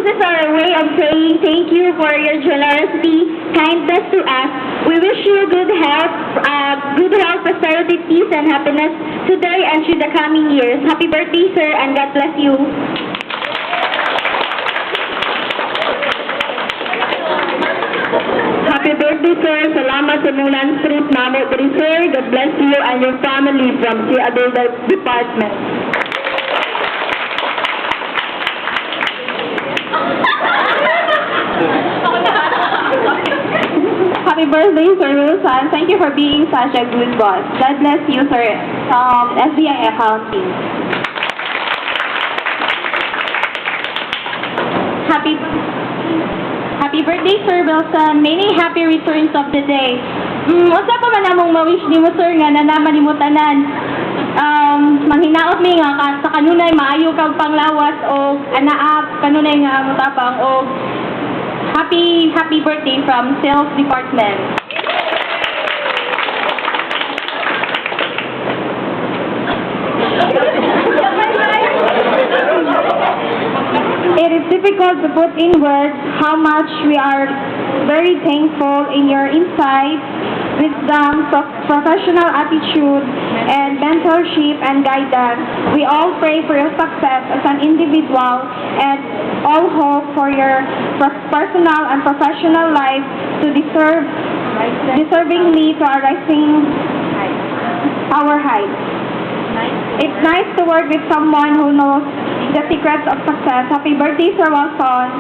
This is our way of saying thank you for your generosity, kindness to us. We wish you good health, prosperity, peace, and happiness today and through the coming years. Happy birthday, sir, and God bless you. Happy birthday, sir. Salamat sa Mulan Street namo diri, sir. God bless you and your family from the Adult Department. Happy birthday, Sir Wilson. Thank you for being such a good boss. God bless you, sir. SBI Accounting. Happy birthday, Sir Wilson. Many happy returns of the day. Unsa pa man among ma-wish nimo, sir, nga nanaman nimo tanan. Manghinaot mi nga sa kanunay maayo kag panglawas o anaap kanunay nga mutapang o happy birthday from Sales Department. It is difficult to put in words how much we are very thankful in your insights, wisdom, professional attitude, and mentorship and guidance. We all pray for your success as an individual and all hope for your personal and professional life to deservingly to a rising our heights. It's nice to work with someone who knows the secrets of success. Happy birthday, Sir Wilson.